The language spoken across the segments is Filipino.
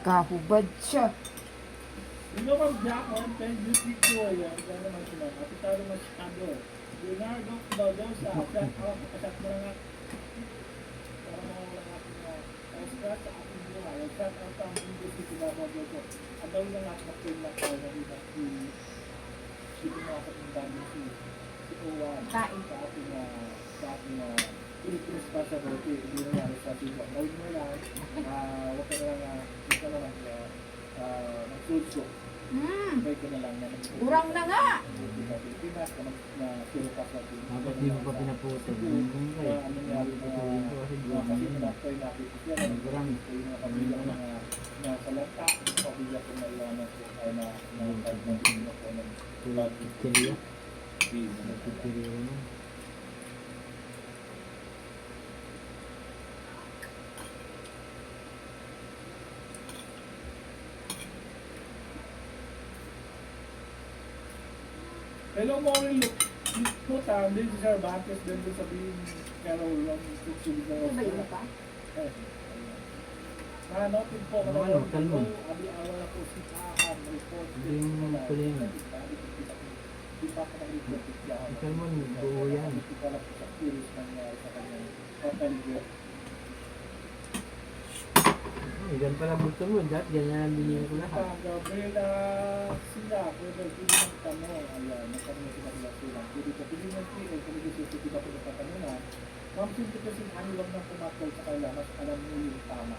Nagkahubad siya. Ino kang Jackon, pen duty ko yan. Kaya naman sila. Kapitado masyado. Leonardo Baldosa, shout out, shout mo lang para mawala natin na scratch sa ating buhay. Shout out sa aming duty ko na Baldosa. Ang daw lang natin na-film na tayo na din at si pumasok ng dami si Owan sa ating Philippines Passaporte. Hindi nangyari sa Tibo. Gawin mo lang, huwag ka na lang magsulso. Sabay ko na lang na Urang na nga! Pilipinas na sila pa sa Pilipinas. Dapat di mo pa pinaputol. Ano nangyari na kasi na-doctor natin siya na yung mga pamilya ko na nasa lanta, pamilya ko na iwanan ko ay na pagmamilya ko ng Pagkikiliya. Pagkikiliya mo. Hello, Maureen. Look time. This is Cervantes. Then doon sabihin Carol Long. Ano ba yun pa? Nanotin po. Ano, kalmo. Abi awal ako si Kahan. Report. Hindi mo pala yun. Di pa ako nag-report. Ikal mo, buo yan. Hindi pa lang sa curious nangyari sa kanyang papaligyan. Yan pala buto mo. Dahil ganyan binigyan ko lahat. Gabriela sila. Pwede pili ng tanong. Ayan. Nagtanong sila sila. Pwede ka pili ng pili. Kung hindi sila sila po nagtatanong na. Ma'am, simple kasi ano lang na pumatol sa kanila. Mas alam mo yung tama.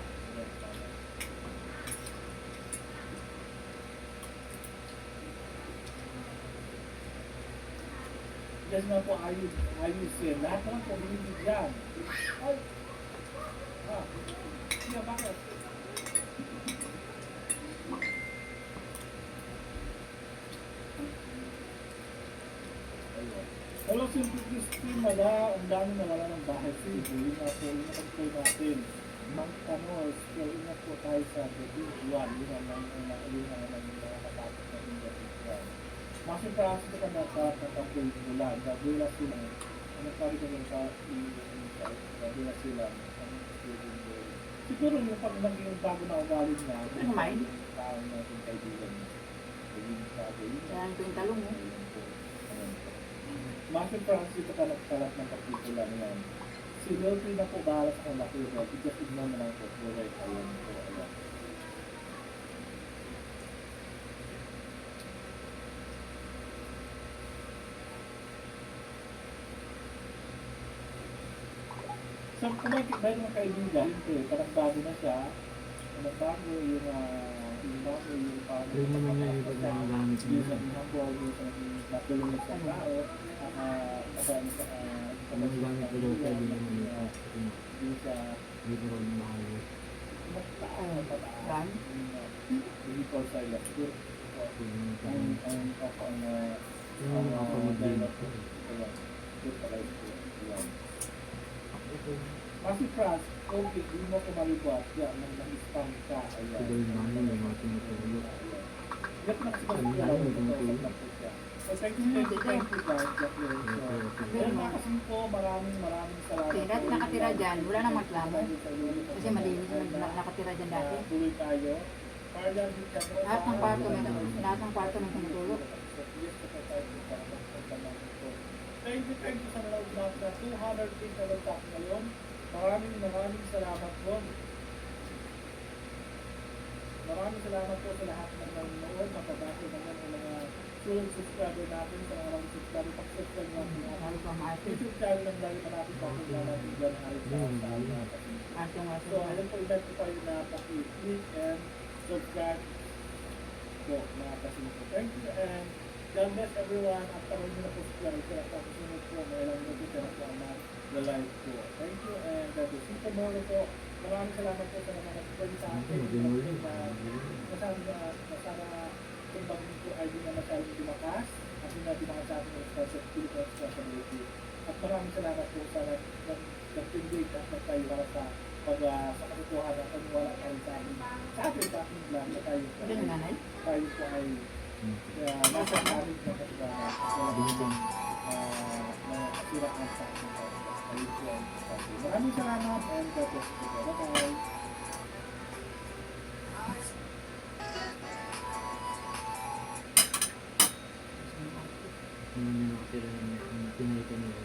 Yes na po, ayos yan. Lahat naman po, hindi dyan. Ay! Siya, bakit? Hello, simple Christine, wala. Ang dami nawala ng bahay. Sige, yun na po, yun na pag-play natin. Mang Canos, so ingat po tayo sa Division 1. Yun ang nakakatapos na Division 1. Kasi para sa ka na kapag mula, gabula sila. Ano pa rin kami sa gabula sila. Siguro yung pag naging bago na ugali na, Kumain? yung taong natin kaibigan niya. Yan ko yung talong mo. Master Francis, ito ka nagkalat ng partikular niyan. Si Lilty na po bahala sa kanya ko. Just ignore na lang po. Correct. Ayan po. Ayan. So, kung may mga kaibigan, parang bago na siya. Parang bago yung Rin naman niya yung pagkagamit niya. yung natulong sa tao. Ang gamit ko daw tayo din naman yung sa dito rin maayos. Gan? Hindi ko sa ila. Ang Yung mga pamagdala ko. Kasi Franz, okay, hindi mo ko malibas. Yan, nang-spam ka. Ito daw yung mga yung mga tinutulog. Yan na kasi kung so, thank you guys. Yan na kasi po, maraming salamat. Okay, dati nakatira dyan. Wala nang maklamo. Kasi malinis yung nakatira dyan dati. Tuloy tayo. Lahat ng kwarto may tumutulog. Thank you sa nalawag natin na 200 na lang tayo ngayon. Maraming salamat po. Maraming salamat po sa lahat ng nanonood. Napabasa naman ang mga subscriber natin sa mga subscriber. Pag-subscribe natin ang YouTube channel ng dahil pa natin pag-subscribe natin dyan ang halos sa So, alam po, ilan po tayo na pag-click and subscribe po mga kasinto. Thank you and God bless everyone. At parang nyo na po subscribe sa kasunod po. May ilang natin sa nakuha na live po. Thank you and God bless. Ito more po. Maraming salamat po sa mga nagpapalita sa akin. Masama kung bakit po ay di na masyadong dumakas at di na dumakas sa ating responsibility. At maraming salamat po sa nag-tindate at nagtayo para sa katotohanan at wala tayo sa ating ating vlog na tayo po ay nasa namin na katotohanan na kasiraan sa ating maraming salamat and God bless you. Bye-bye. Kung hindi nakatira ng pinay ka nila.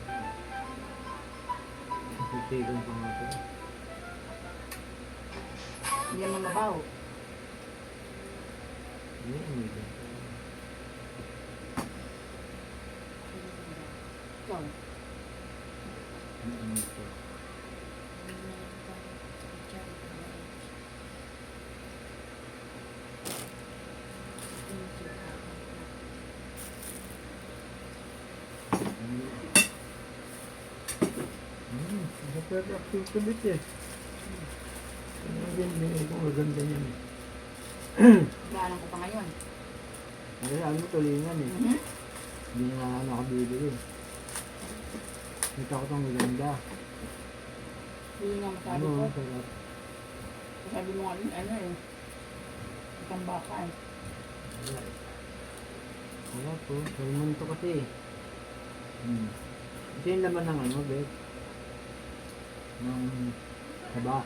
Pagtigan pa nga ito. Hindi naman mabaho. Hindi, hindi din. Ikaw. Ano ito? Super active ulit eh. Ano din, binigay ko maganda yan eh. Gaanan ko pa ngayon. Kasi ano tulingan eh. Mhm. Hindi na nakabibili. Kita ko itong maganda. Hindi nga masabi Ano, ko. sarap. Sabi mo nga ano eh. Itang baka eh. Wala eh. Wala po. Salmon to kasi eh. Ito yung laman ng ano, Beth? Ng saba.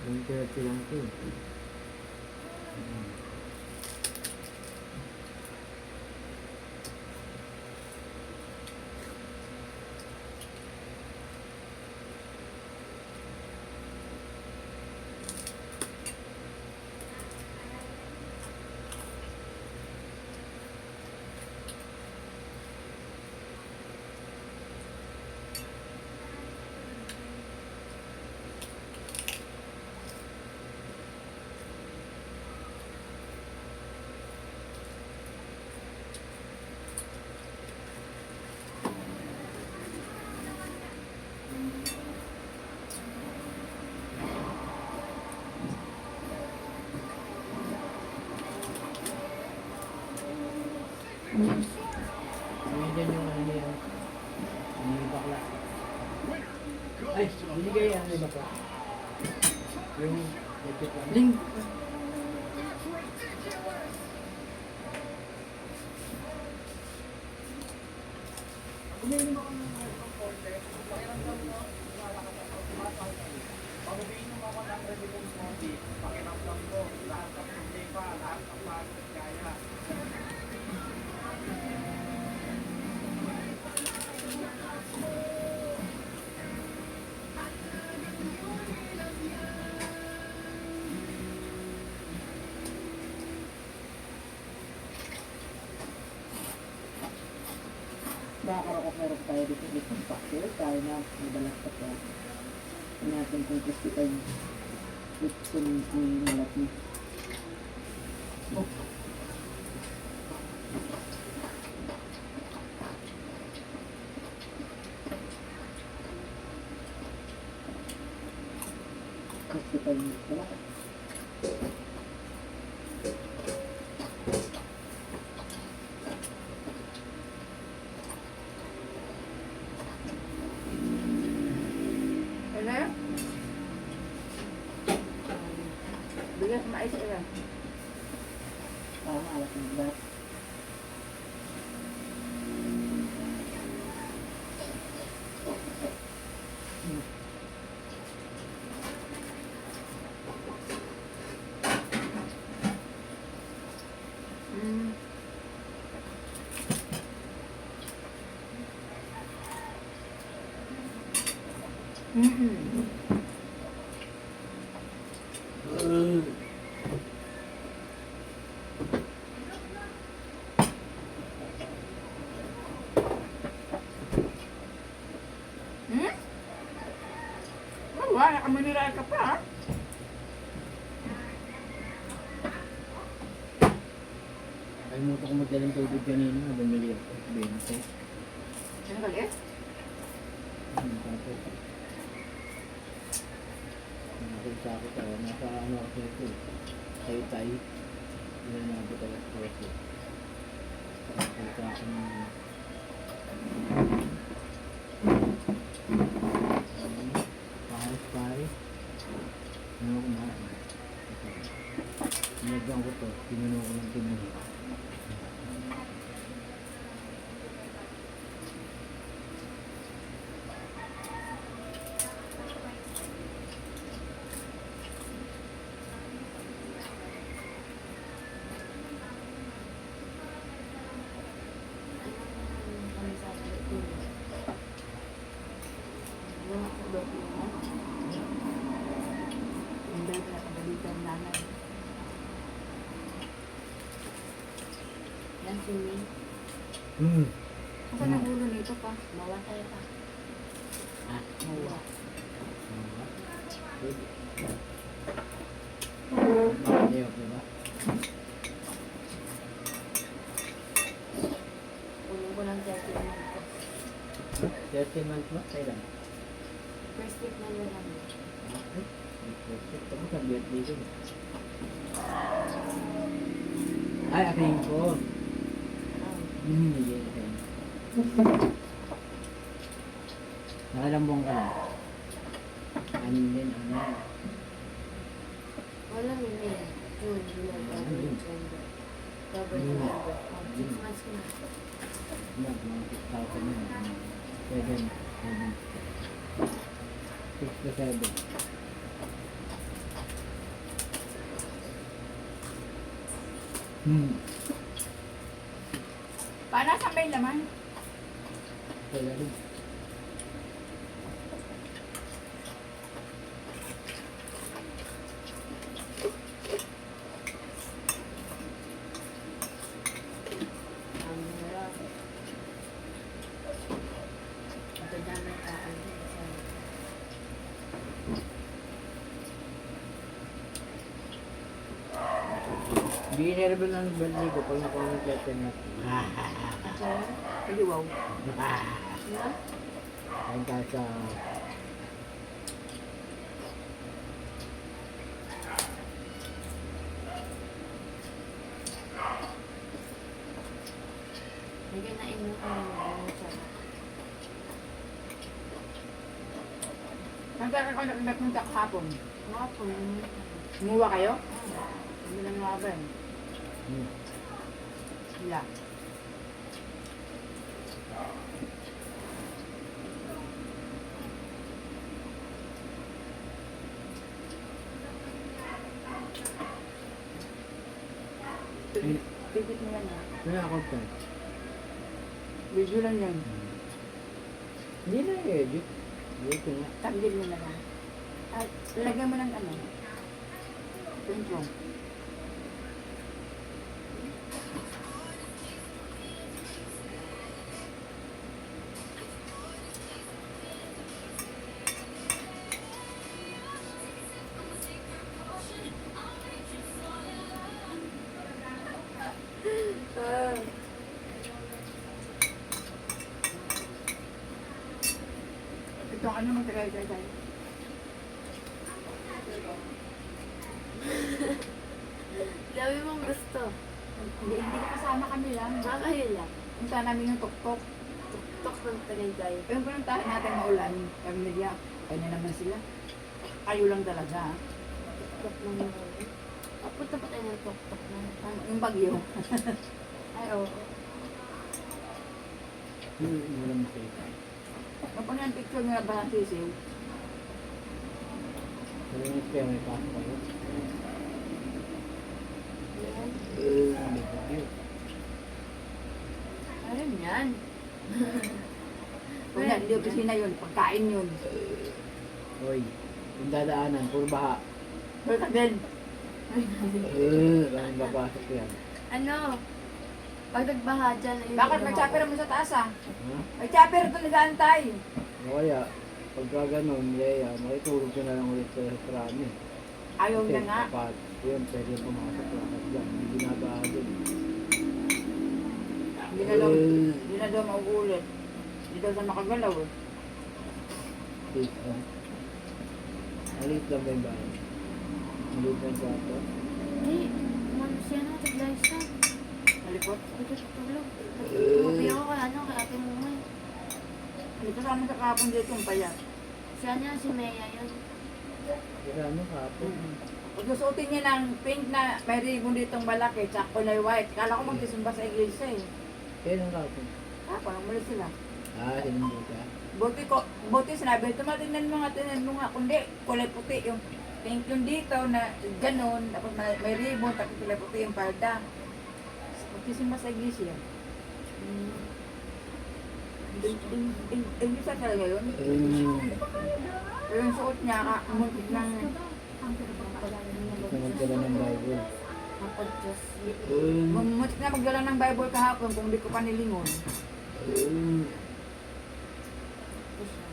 Yung 30 lang ito. Ngayon dyan yung ano niya. Yung bakla. Ay, binigay yan ni bakla. Yung legit lang. Ling. Pag-uwiin mo ako ng residence mo, pakiramdam ko, lahat ng problema, lahat ng pagod, kaya. Meron tayo dito itong factor. Tayo na madalas pa tayo. Ito natin kung gusto tayo. Gusto ng malat niya. Gusto tayo nito. Bigas mais ilan? Parang alas ng bigas. Wala ka manira ka pa, ha? Kalimutan ko magdalang tubig kanina. Bumili ako. 20. Ano ka liit? Tapos. Nakita ko tayo. Nasa ano kasi ito. Tay-tay. Hindi na nabot alas 12. Nakita ko ng paris. Ano ko na? Sinagyan ko to. Pinuno ko ng pinuno. Ang swimming. Hmm. Saan ang ulo nito pa? Bawa tayo pa. Ah. Bawa. Good. Makakayok, diba? Ulo ko lang 30 minutes. 30 months mo? Kailan? First week na yun lang. Okay. Tapos ang birthday ko. Ay, aking ko. Yes. Nakalambong ka na. Anin din, ano? Wala mimi. June, July, August, September. October, November. 6 months ko na. Mga 6,000 yun. 7. 6 to 7. Paano sa may laman? Kaya rin. Ang hirap. Ito dami tao. Hindi nervous ng birthday ko pag nakuha ng letter na. Paliwaw. Ano? Ayun ka sa... Hindi na ino ko ng siya. Nagkakaroon na nagpunta kahapon. Mga po, Umuwa kayo? Hindi lang mga ba? Hmm. Sila. Pipit mo yan ha. Kaya ako pa. Video lang yan. Hindi na edit. Dito nga. Tanggal mo na lang. At lagyan mo ng ano. Intro. Ito ano magtagay-tagay. dami mong gusto. Hindi ko kasama kami lang. Nakakayo lang. Punta namin yung tuktok. Tok ng Tagaytay. Yung pinuntahan natin maulan, pamilya, kanya naman sila. Kayo lang talaga. Ha? Tok ng mga. Papunta pa tayo ng tok na. Yung bagyo. Ay, oo. Wala mo kayo. Kapag yung picture nga ba ang sisiw? Wala mo kayo. May pasok kayo. Yan. May bagyo. Ayun yan. Kung hindi opisina yun, pagkain yun. Hoy. Yung dadaanan. Puro baha. Pero din. Bakit babasok yan? Ano? Pag nagbaha dyan, ayun. Bakit may chopper mo sa taas ah? Ha? May chopper doon nag-aantay. O kaya, pagka ganun, Leia, makitulog ka na lang ulit sa restaurant. Ayaw niya nga. Kapag yun, pwede pumasok lang at dyan. Hindi binabaha dun. Hindi na daw mauulit. Hindi daw sa makagalaw eh. Safe lang. Alit lang ba yung bahay? Alit lang sa ato. Ay, umano siya na, taglay siya. Malipot. Ito tutulog. Tumabi ako kay ano, kay ate Mumay. Hindi kasama sa kahapon dito yung paya. Si ano, si Mea yun. Kaya ano kapon? Pag susuotin niya ng pink na may ribbon ditong malaki, tsaka kulay white. Kala ko magsisimba sa iglesia eh. Kaya nang kapon? Parang muli sila. Ah, sinumbo ka. Buti sinabi, tumatingnan mo nga, kundi kulay puti yung pink yung dito na ganun, tapos may ribbon, tapos kulay puti yung palda. Magsisimba sa iglesia. Iglesia talaga yun. Pero yung suot niya, muntik ng Sunod ka lang ng Bible. Kapag Diyos. Muntik na magdala ng Bible kahapon kung di ko pa nilingon. Ito siya.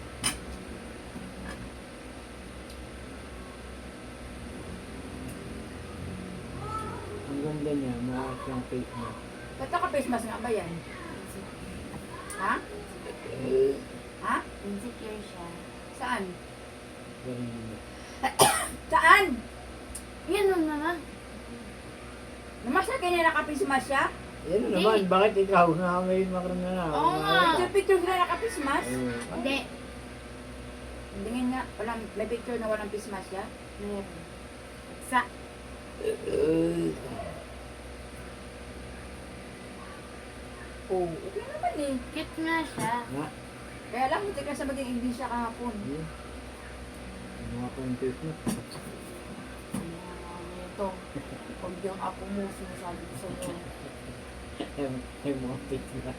Ang ganda niya, maayos yung face niya. Ba't naka-face mask nga ba yan? Ha? Ha? Insecure siya. Saan? Ganun yun. Saan? Yan nun naman. Namasya kaya niya naka-face mask siya? Yan naman, bakit ikaw na may makaroon na? Oo nga. Picture sila naka-face mask? Hindi. Tingin nga, walang, may picture na walang face mask siya? Meron. Sa. Oo. Okay naman eh. Cute nga siya. Na? Kaya lang, muntik na sa maging English siya kahapon. Mga pang face mo. Ito. Pag yung apo mo, sinasabi ko sa'yo. Yung mga face niya.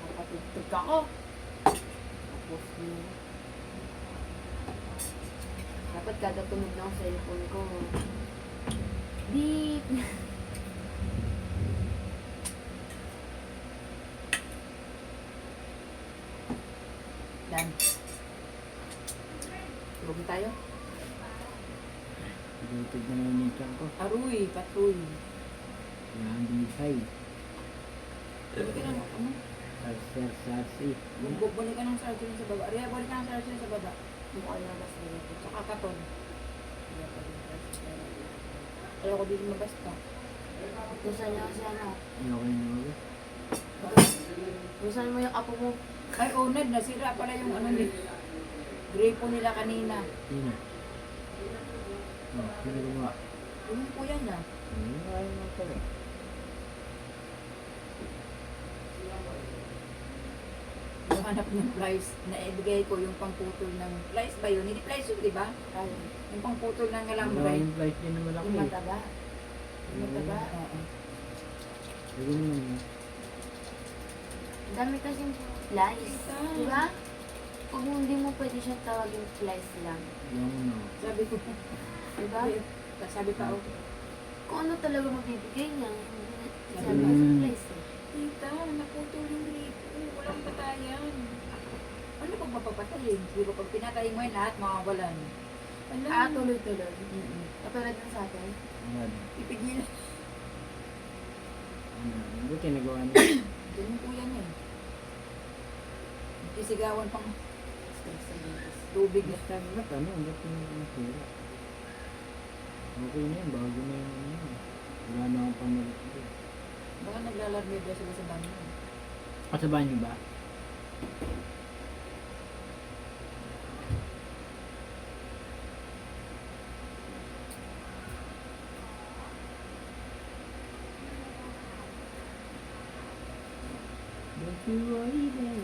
Nakatugtog ako. Tapos dapat kada tunog ng cellphone ko. Beep. Dan. Tulog tayo. Dutig na naman yung tiyan ko. Aruy, patuy. Kailangan binisay. Tulog ka na, ano? Sarsi. Balik ka ng surgery sa baba. Ria, balik ka ng surgery sa baba. Mukha na bas nila. Tsaka katon. Ayaw ko dito mabasta. Kusan niya kasi ano. Okay na ako. Kusan mo yung apo mo. Ay, oh, Ned, nasira pala yung ano ni gripo nila kanina. Sino? Sino gumawa? Yung kuya niya. Ayaw mo pala. Yung hanap ng plies na ibigay ko yung pangputol ng plies ba yun? Hindi plies yun, di ba? Ayun. Yung pangputol ng alambre. Maraming flight din naman ako Yung eh. mataba. Yung mataba. Oo. Sige naman yun. Ang dami kasing flies. Diba? Kung hindi mo pwede siyang tawagin flies lang. Yung ano. Sabi ko, Diba? sabi pa ako, Kung ano talaga magbibigay niya. Hindi sabi Mm. sa flies eh. tita, naputol yung gripo. Walang patayan. Ano pag mapapatayin? Di ba pag pinatay mo yan, lahat makawalan. Ano? Tuloy-tuloy. Mm-mm. Katulad ng sa atin. Ano? Pipigil. Buti nagawa niya. Yun yung kuya niya eh. Isigawan pang tubig na. Ba't ano? Ba't yung nasira? Okay na yun. Bago na yung ano yun. Wala na akong pamalit. Baka naglalarmida sila sa banyo. Kasabahan niyo ba? Don't you worry then.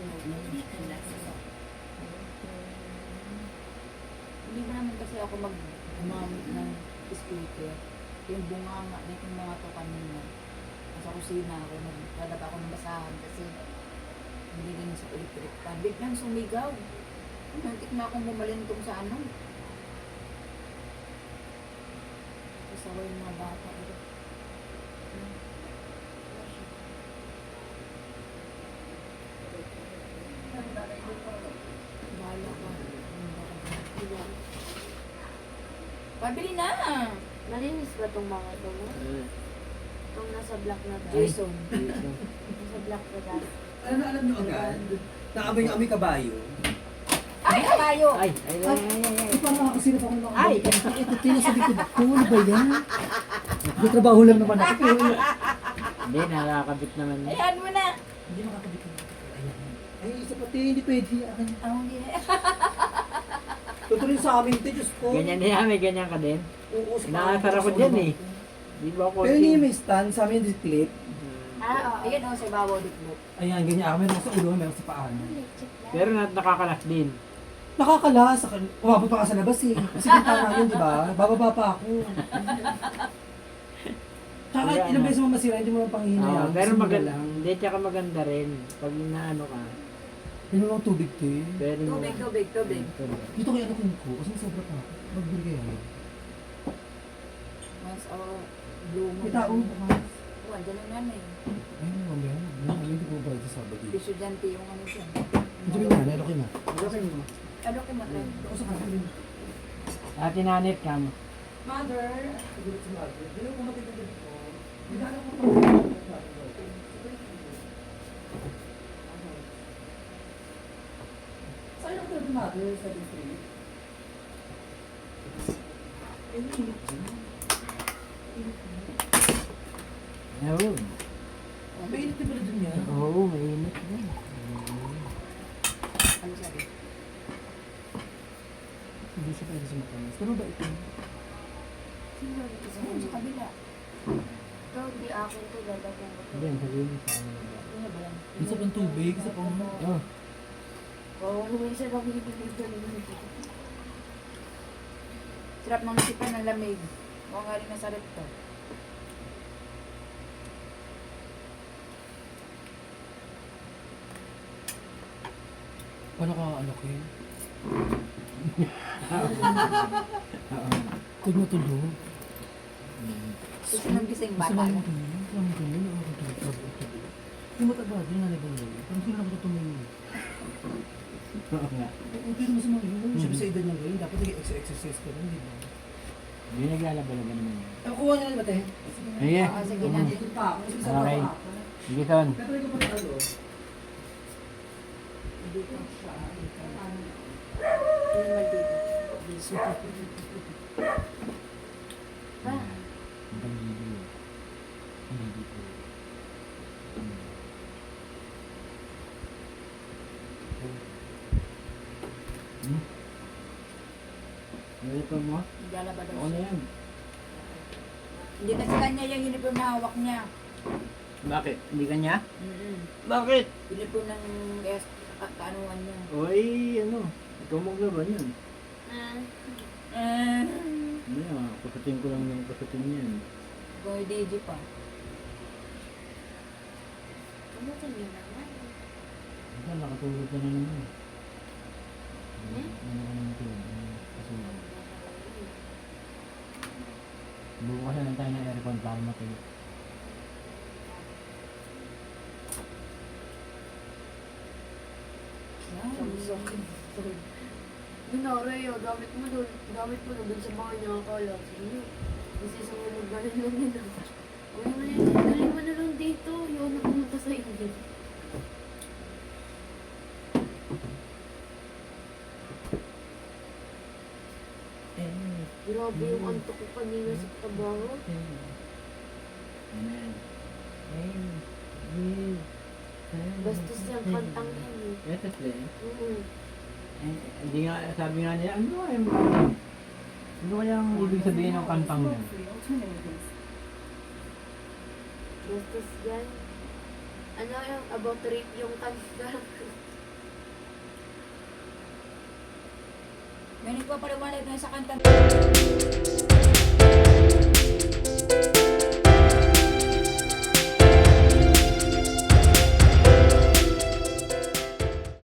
Hindi ba naman kasi ako gumamit ng speaker. Yung bunganga na itong mga to kanina. Nasa kusina ako, naglalaba ako ng basahan kasi hindi rin sa electric fan. Biglang sumigaw. Nantik na akong bumalintong sa ano. Kasawa yung mga bata. Bahala ka. Pabili na! Malinis ba itong mga ito mo? Itong nasa black na ba? Jason. Nasa black na ba? Alam nyo agad, naamoy kabayo. Ay, kabayo! Ay! Parang nakakasilip ako ng mga Ay! Ito, tinasabi ko, ano ba yan? May trabaho lang naman ako. Pero Hindi, nakakabit naman. Ayan mo na! hindi makakabit ko. Ayan. Ay, isa pati, hindi pwede. Ayan. Oh, yeah. Tutuloy sa amin, te, Diyos ko. Ganyan niya, may ganyan ka din. Oo, sa Inaasar ako dyan eh. Di ba ako? Pero hindi may stand, sa amin yung clip. Ah, oo. Ayan o, sa ibabaw dito. Ayan, ganyan ako. Meron sa ulo, meron sa paa. Pero nakakalas din. Nakakalas. Umabot pa ka sa labas eh. Kasi bintana yun, di ba? Bababa pa ako. Tsaka kahit ilang beses mo masira, hindi mo lang panghihinayang. Pero Kasi maganda. lang. Hindi, tsaka maganda rin. Pag naano ka. Yun lang tubig to eh. Pwede mo. Tubig. Dito kaya ano ko, kasi sobra pa ako. Magbili kaya. Mas, blue mo. May tao bukas. Oo, andyan ang nanay. Ayun, mamaya. Hindi ko ba ito Sabado? Estudyante yung ano dyan. Hindi ko na, nalaki na. Ano ko matay? Ako sa kapatid. Ate nanit ka mo. Mother! Siguro si Mother. Hindi ko matitagad ko. Hindi ko pa. Saan ako talaga Mother? 7-3? Oo. Mainit din pala dun yan. Oo, mainit din. Ano sabi? Hindi siya pwede sa matamis. Pero ba ito? Saan sa kabila? Ito, di akin to. Lalagyan ko to. Hindi, sabihin mo sa amin. Ano ba yan? Isa pang tubig, isa pang... Oh, Oo, minsan ako ibibigay ko. Sarap ng isipan ng lamig. Mukha nga rin nasa rep to. Paano ka ano kayo? oo. Kung matulog. Gusto nang gising Basta bata. lang yung tumingin. Kung tumingin, nakakatulog. Yung mataba, din na nabang parang sila ako tumingin. Oo nga. Pero mas mga yun, siyempre sa edad niya ngayon, dapat nag-exercise ka rin, di ba? Hindi naglalaba-laba naman yun. Ako kuha niya na ba, te? Sige. Oo, sige na. Dito pa ako, kasi sa Okay. baba ako. Sige, Ton. Pero ikaw pa rin ano? Dito siya. Ba? Ang pag-ibig. Hindi dito. Uniform mo? Naglalaba daw Ano siya. yan? Hindi kasi kanya yung uniform na hawak niya. Bakit? Hindi ka niya? Mm-mm. Bakit? Uniform ng kaanuhan niya. Uy, ano? Ikaw maglaban yun. Eh, Hindi kasutin ko lang yung kasutin niyan. Boy DJ pa. Ano ito yun naman? Ito, nakatulog ka na naman. Hmm? Ano ka naman tulog? Kasulog. Bukas na lang tayo ng aircon para matulog. Ginari, gamit mo doon. Gamit mo doon sa bahay niya akala. Sige. Kasi sa mga nagbalan lang nila. Uy, dali mo na lang dito. Yun na pumunta sa inyo. Grabe yung antok ko kanina sa trabaho. Amen. Bastos yung kantang yan eh. Ito siya. Oo. Hindi nga, sabi nga nila, ano kayang ibig sabihin ng kantang yan? Bastos yan. Ano yung about rape yung kanta? May nagpapaliwanag na sa kanta.